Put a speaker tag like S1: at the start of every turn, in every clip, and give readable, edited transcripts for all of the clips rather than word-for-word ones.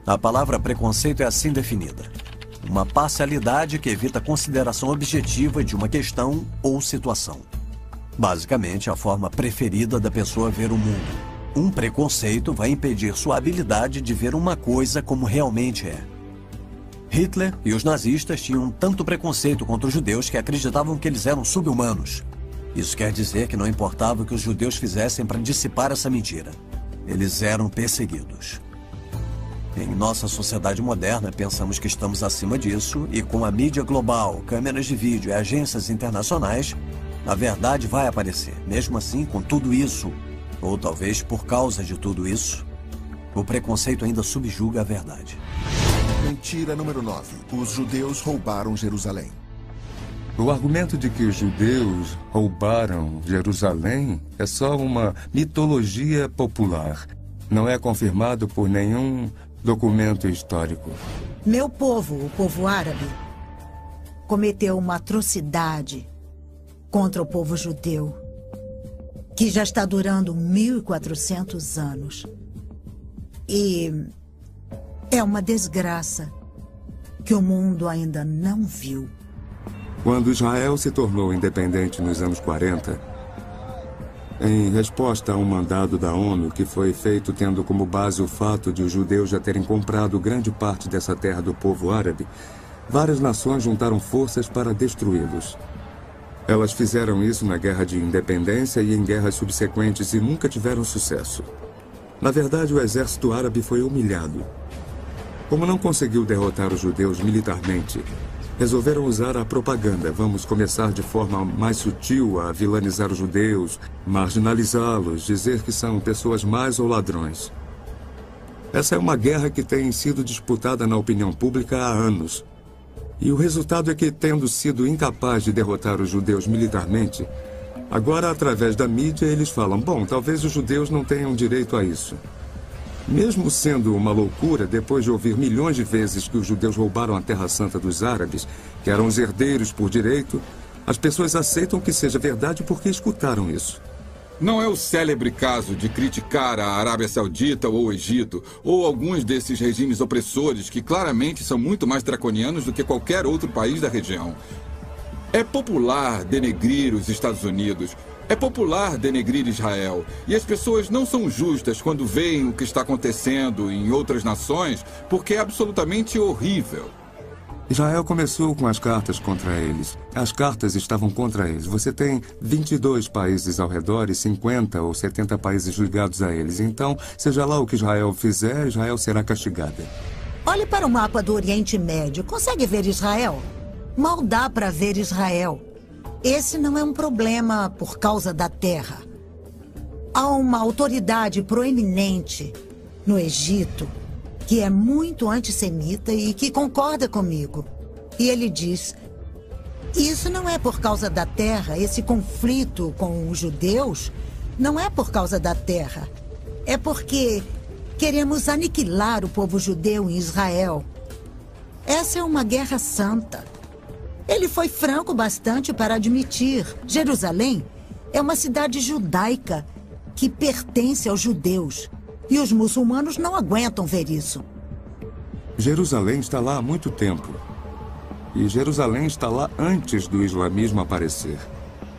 S1: A palavra preconceito é assim definida: uma parcialidade que evita a consideração objetiva de uma questão ou situação. Basicamente, a forma preferida da pessoa ver o mundo. Um preconceito vai impedir sua habilidade de ver uma coisa como realmente é. Hitler e os nazistas tinham tanto preconceito contra os judeus que acreditavam que eles eram sub-humanos. Isso quer dizer que não importava o que os judeus fizessem para dissipar essa mentira. Eles eram perseguidos. Em nossa sociedade moderna, pensamos que estamos acima disso e com a mídia global, câmeras de vídeo e agências internacionais, a verdade vai aparecer. Mesmo assim, com tudo isso, ou talvez por causa de tudo isso, o preconceito ainda subjuga a verdade.
S2: Mentira número 9. Os judeus roubaram Jerusalém.
S3: O argumento de que os judeus roubaram Jerusalém é só uma mitologia popular. Não é confirmado por nenhum documento histórico.
S4: Meu povo, o povo árabe, cometeu uma atrocidade contra o povo judeu, que já está durando 1400 anos. E é uma desgraça que o mundo ainda não viu.
S3: Quando Israel se tornou independente nos anos 40, em resposta a um mandado da ONU que foi feito tendo como base o fato de os judeus já terem comprado grande parte dessa terra do povo árabe, várias nações juntaram forças para destruí-los. Elas fizeram isso na Guerra de Independência e em guerras subsequentes e nunca tiveram sucesso. Na verdade, o exército árabe foi humilhado. Como não conseguiu derrotar os judeus militarmente, resolveram usar a propaganda. Vamos começar de forma mais sutil a vilanizar os judeus, marginalizá-los, dizer que são pessoas más ou ladrões. Essa é uma guerra que tem sido disputada na opinião pública há anos. E o resultado é que, tendo sido incapaz de derrotar os judeus militarmente, agora, através da mídia, eles falam, bom, talvez os judeus não tenham direito a isso. Mesmo sendo uma loucura, depois de ouvir milhões de vezes que os judeus roubaram a Terra Santa dos árabes, que eram os herdeiros por direito, as pessoas aceitam que seja verdade porque escutaram isso.
S5: Não é o célebre caso de criticar a Arábia Saudita ou o Egito, ou alguns desses regimes opressores que claramente são muito mais draconianos do que qualquer outro país da região. É popular denegrir os Estados Unidos. É popular denegrir Israel. E as pessoas não são justas quando veem o que está acontecendo em outras nações, porque é absolutamente horrível.
S3: Israel começou com as cartas contra eles. As cartas estavam contra eles. Você tem 22 países ao redor e 50 ou 70 países ligados a eles. Então, seja lá o que Israel fizer, Israel será castigada.
S4: Olhe para o mapa do Oriente Médio. Consegue ver Israel? Mal dá para ver Israel. Esse não é um problema por causa da terra. Há uma autoridade proeminente no Egito que é muito antissemita e que concorda comigo. E ele diz, isso não é por causa da terra, esse conflito com os judeus não é por causa da terra. É porque queremos aniquilar o povo judeu em Israel. Essa é uma guerra santa. Ele foi franco bastante para admitir. Jerusalém é uma cidade judaica que pertence aos judeus. E os muçulmanos não aguentam ver isso.
S3: Jerusalém está lá há muito tempo. E Jerusalém está lá antes do islamismo aparecer.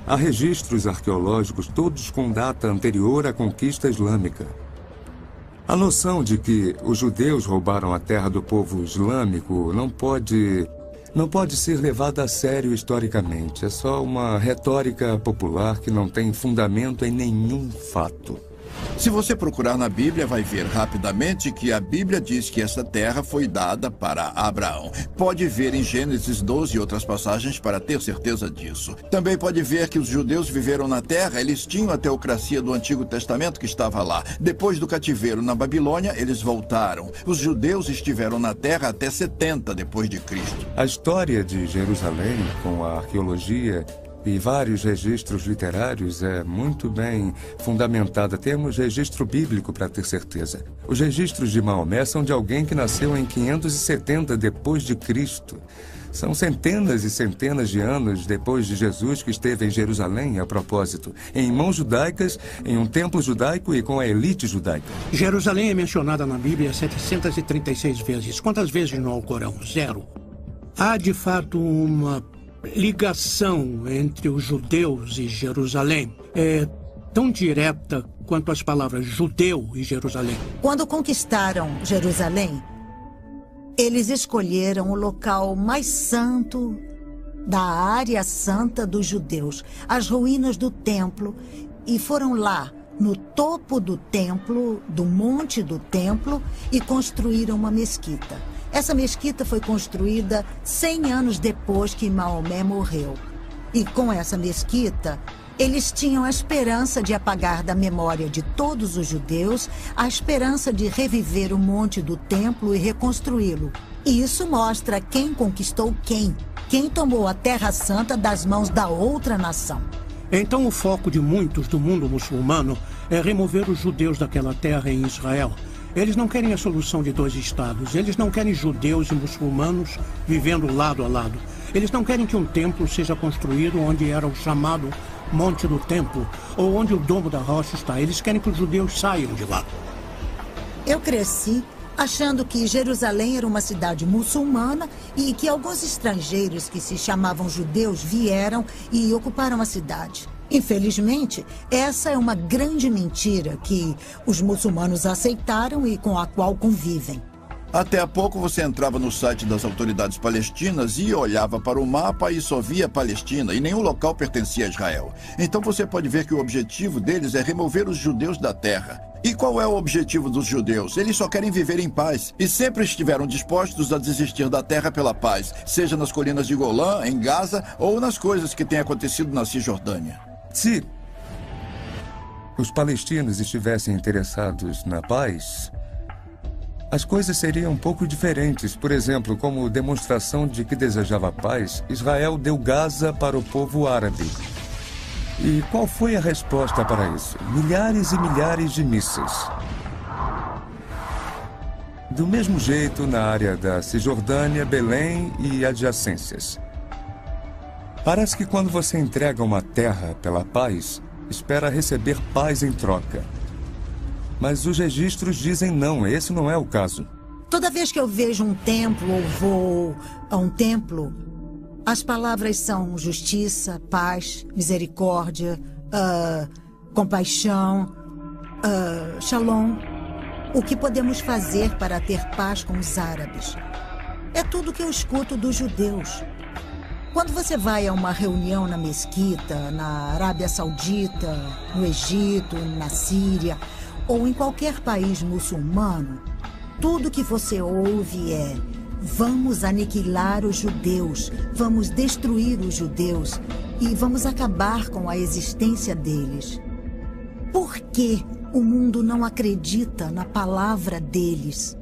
S3: Há registros arqueológicos, todos com data anterior à conquista islâmica. A noção de que os judeus roubaram a terra do povo islâmico não pode ser levada a sério historicamente. É só uma retórica popular que não tem fundamento em nenhum fato.
S6: Se você procurar na Bíblia, vai ver rapidamente que a Bíblia diz que essa terra foi dada para Abraão. Pode ver em Gênesis 12 e outras passagens para ter certeza disso. Também pode ver que os judeus viveram na terra, eles tinham a teocracia do Antigo Testamento que estava lá. Depois do cativeiro na Babilônia, eles voltaram. Os judeus estiveram na terra até 70 depois de Cristo.
S3: A história de Jerusalém, com a arqueologia e vários registros literários, é muito bem fundamentada. Temos registro bíblico para ter certeza. Os registros de Maomé são de alguém que nasceu em 570 depois de Cristo. São centenas e centenas de anos depois de Jesus que esteve em Jerusalém, a propósito, em mãos judaicas, em um templo judaico e com a elite judaica.
S7: Jerusalém é mencionada na Bíblia 736 vezes. Quantas vezes no Alcorão? 0. Há, de fato, uma ligação entre os judeus e Jerusalém. É tão direta quanto as palavras judeu e Jerusalém.
S4: Quando conquistaram Jerusalém, eles escolheram o local mais santo da área santa dos judeus, as ruínas do templo, e foram lá, no topo do templo, do monte do templo, e construíram uma mesquita. Essa mesquita foi construída 100 anos depois que Maomé morreu. E com essa mesquita, eles tinham a esperança de apagar da memória de todos os judeus a esperança de reviver o monte do templo e reconstruí-lo. E isso mostra quem conquistou quem tomou a Terra Santa das mãos da outra nação.
S7: Então o foco de muitos do mundo muçulmano é remover os judeus daquela terra em Israel. Eles não querem a solução de 2 estados. Eles não querem judeus e muçulmanos vivendo lado a lado. Eles não querem que um templo seja construído onde era o chamado Monte do Templo, ou onde o Domo da Rocha está. Eles querem que os judeus saiam de lá.
S4: Eu cresci achando que Jerusalém era uma cidade muçulmana e que alguns estrangeiros que se chamavam judeus vieram e ocuparam a cidade. Infelizmente, essa é uma grande mentira que os muçulmanos aceitaram e com a qual convivem.
S6: Até há pouco você entrava no site das autoridades palestinas e olhava para o mapa e só via Palestina e nenhum local pertencia a Israel. Então você pode ver que o objetivo deles é remover os judeus da terra. E qual é o objetivo dos judeus? Eles só querem viver em paz e sempre estiveram dispostos a desistir da terra pela paz, seja nas colinas de Golã, em Gaza ou nas coisas que têm acontecido na Cisjordânia.
S3: Se os palestinos estivessem interessados na paz, as coisas seriam um pouco diferentes. Por exemplo, como demonstração de que desejava paz, Israel deu Gaza para o povo árabe. E qual foi a resposta para isso? Milhares e milhares de mísseis. Do mesmo jeito na área da Cisjordânia, Belém e adjacências. Parece que quando você entrega uma terra pela paz, espera receber paz em troca. Mas os registros dizem não, esse não é o caso.
S4: Toda vez que eu vejo um templo ou vou a um templo, as palavras são justiça, paz, misericórdia, compaixão, shalom. O que podemos fazer para ter paz com os árabes? É tudo que eu escuto dos judeus. Quando você vai a uma reunião na mesquita, na Arábia Saudita, no Egito, na Síria, ou em qualquer país muçulmano, tudo que você ouve é: vamos aniquilar os judeus, vamos destruir os judeus e vamos acabar com a existência deles. Por que o mundo não acredita na palavra deles?